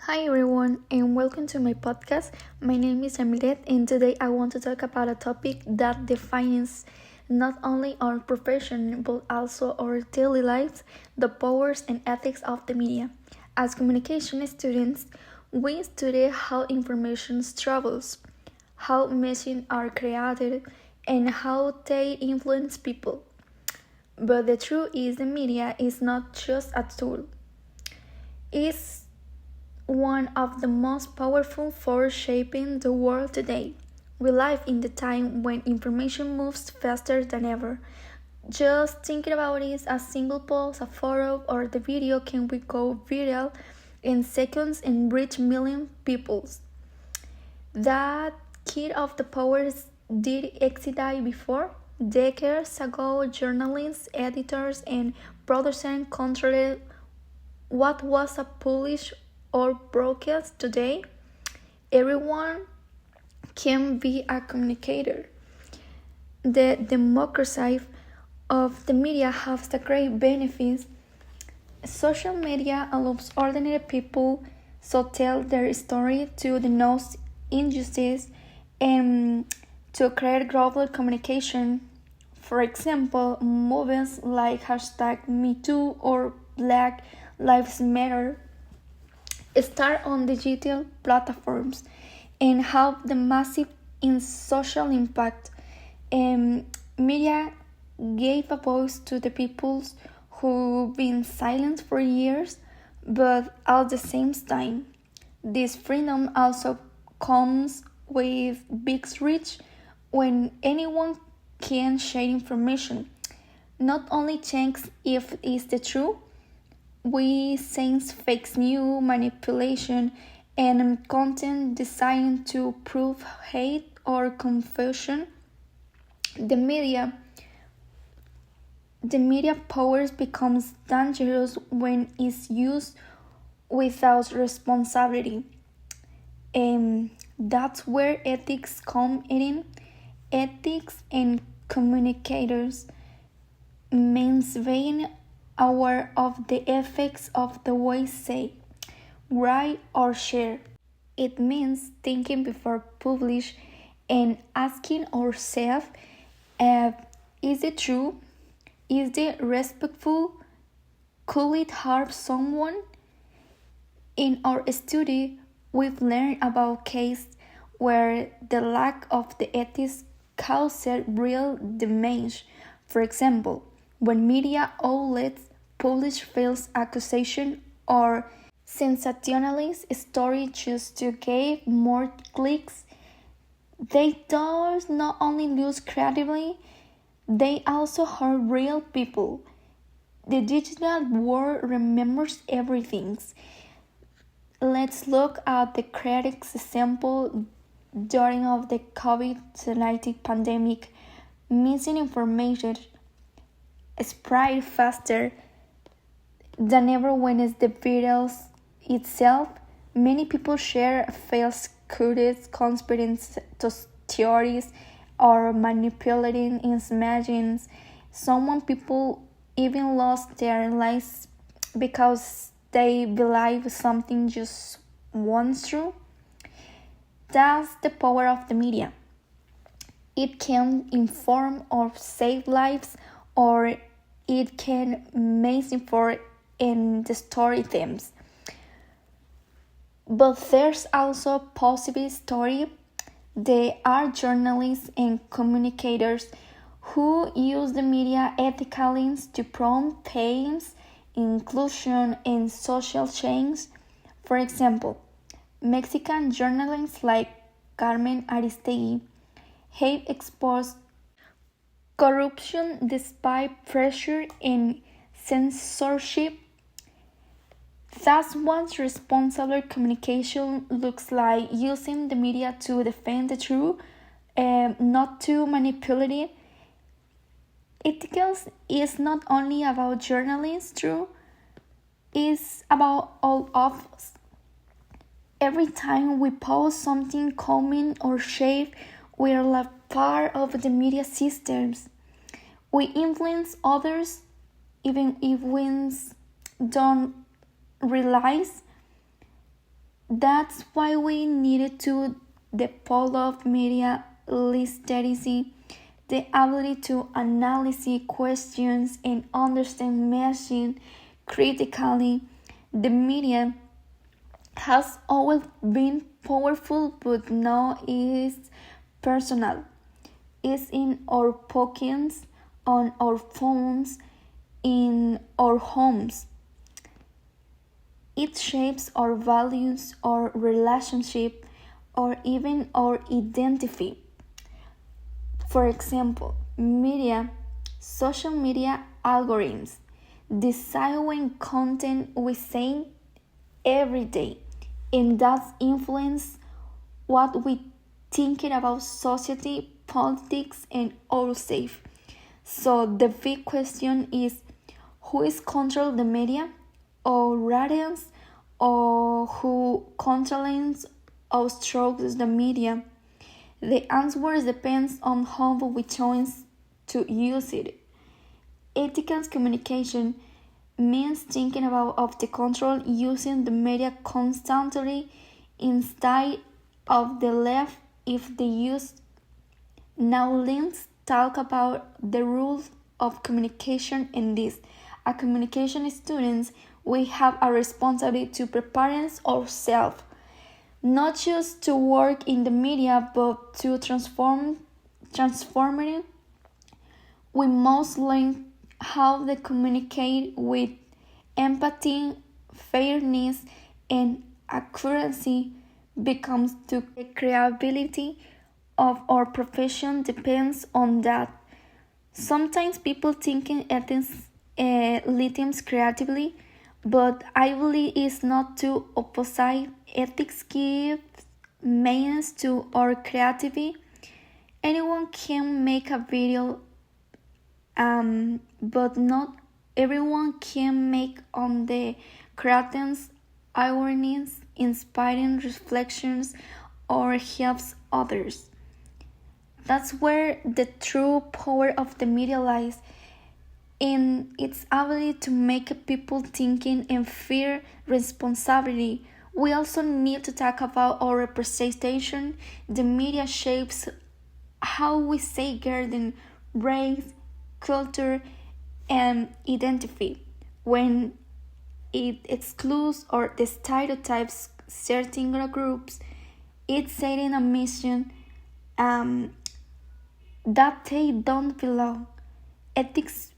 Hi everyone, and welcome to my podcast. My name is Yamilet, and today I want to talk about a topic that defines not only our profession but also our daily lives: the powers and ethics of the media. As communication students, we study how information travels, how messages are created, and how they influence people. But the truth is, the media is not just a tool. It's one of the most powerful forces shaping the world today. We live in the time when information moves faster than ever. Just thinking about it, a single post, a photo, or the video can go viral in seconds and reach millions of people. That key of the powers did exist before. Decades ago, journalists, editors, and producers controlled what was published or broadcast. Today. Everyone can be a communicator. The democracy of the media has the great benefits. Social media allows ordinary people to tell their story, to denounce injustice, and to create global communication. For example, movements like #MeToo or Black Lives Matter start on digital platforms and have the massive in social impact. Media gave a voice to the peoples who've been silent for years, but at the same time, this freedom also comes with big reach when anyone can share information. Not only checks if it's the truth, we sense fake news, manipulation, and content designed to prove hate or confusion. The media the media powers becomes dangerous when it's used without responsibility. And that's where ethics come in. Ethics and communicators means being aware of the effects of the way say, write, or share. It means thinking before publish and asking ourselves, uh, is it true? Is it respectful? Could it harm someone? In our study, we've learned about cases where the lack of the ethics caused real damage. For example, when media outlets publish false accusations or sensationalist stories just to get more clicks, they thus not only lose credibility, they also hurt real people. The digital world remembers everything. Let's look at the critics' example during of the COVID-19 pandemic. Missing information spread faster than ever when it's the virus itself. Many people share false curious conspiracy theories or manipulating images. Some people even lost their lives because they believe something just once true. That's the power of the media. It can inform or save lives, or it can misinform and destroy them. But there's also a positive story. There are journalists and communicators who use the media ethically to promote peace, inclusion, and social change. For example, Mexican journalists like Carmen Aristegui have exposed corruption despite pressure and censorship. That's what responsible communication looks like: using the media to defend the truth, not to manipulate it. Ethics is not only about journalists, true, it's about all of us. Every time we post something, comment, or share, we are like part of the media systems. We influence others even if we don't realize. That's why we needed to develop media literacy, the ability to analyze questions and understand messaging critically. The media has always been powerful, but now is personal. It's in our pockets, on our phones, in our homes. It shapes our values, our relationship, or even our identity. For example, social media algorithms decide what content we see every day, and that influence what we thinking about society, politics, and all safe. So the big question is, who is control the media, or audience, or who controls or strokes the media? The answer depends on how we choose to use it. Ethical communication means thinking about of the control using the media constantly instead of the left if the use. Now let's talk about the rules of communication in this. As communication students, we have a responsibility to prepare ourselves, not just to work in the media but to transform it. We must learn how to communicate with empathy, fairness, and accuracy becomes the credibility of our profession depends on that. Sometimes people thinking ethics lithiums creatively, but I believe it's not to opposite. Ethics gives means to our creativity. Anyone can make a video, but not everyone can make on the creations awareness, inspiring reflections, or helps others. That's where the true power of the media lies, in its ability to make people thinking and feel responsibility. We also need to talk about our representation. The media shapes how we say garden, race, culture, and identity. When it excludes or stereotypes certain groups, it's setting a mission that they don't belong. Ethics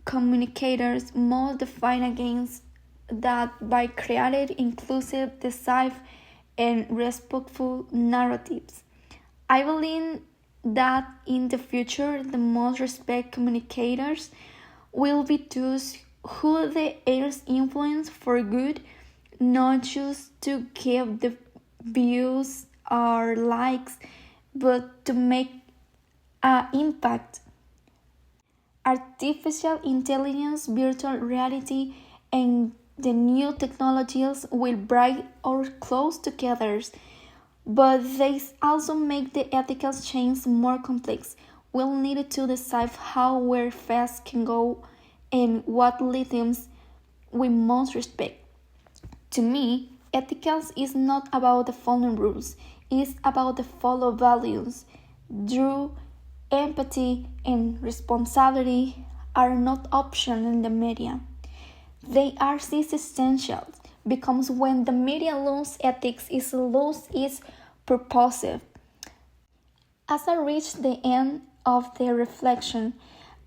communicators must define against that by creating inclusive, safe, and respectful narratives. I believe that in the future, the most respected communicators will be those who the heirs influence for good, not just to give the views or likes, but to make an impact. Artificial intelligence, virtual reality, and the new technologies will bring our close together, but they also make the ethical chains more complex. We'll need to decide how where fast can go and what lithiums we must respect. To me, ethics is not about the following rules, it's about the follow values. True empathy and responsibility are not optional in the media. They are essential because when the media loses ethics, it loses its purpose. As I reach the end of the reflection,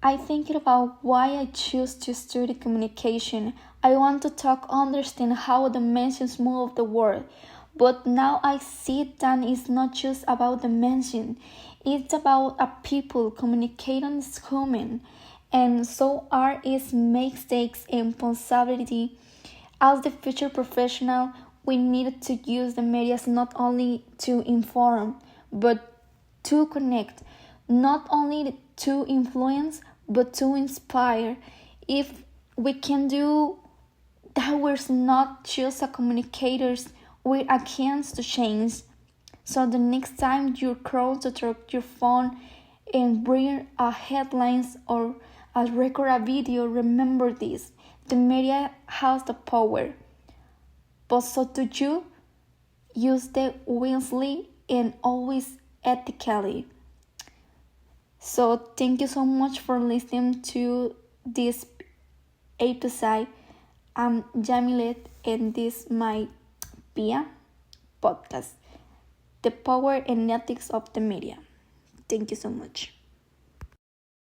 I think about why I choose to study communication. I want to understand how the dimensions move the world. But now I see that it's not just about dimension. It's about a people communicating is human. And so are its mistakes and responsibility. As the future professional, we need to use the media not only to inform, but to connect. Not only to influence, but to inspire. If we can do that, we're not just a communicators, we're against the change. So the next time you cross your phone and bring a headlines or a record a video, remember this. The media has the power. But so do you. use them wisely, and always ethically. So thank you so much for listening to this episode. I'm Yamilet, and this is my Pia podcast, The Power and Ethics of the Media. Thank you so much.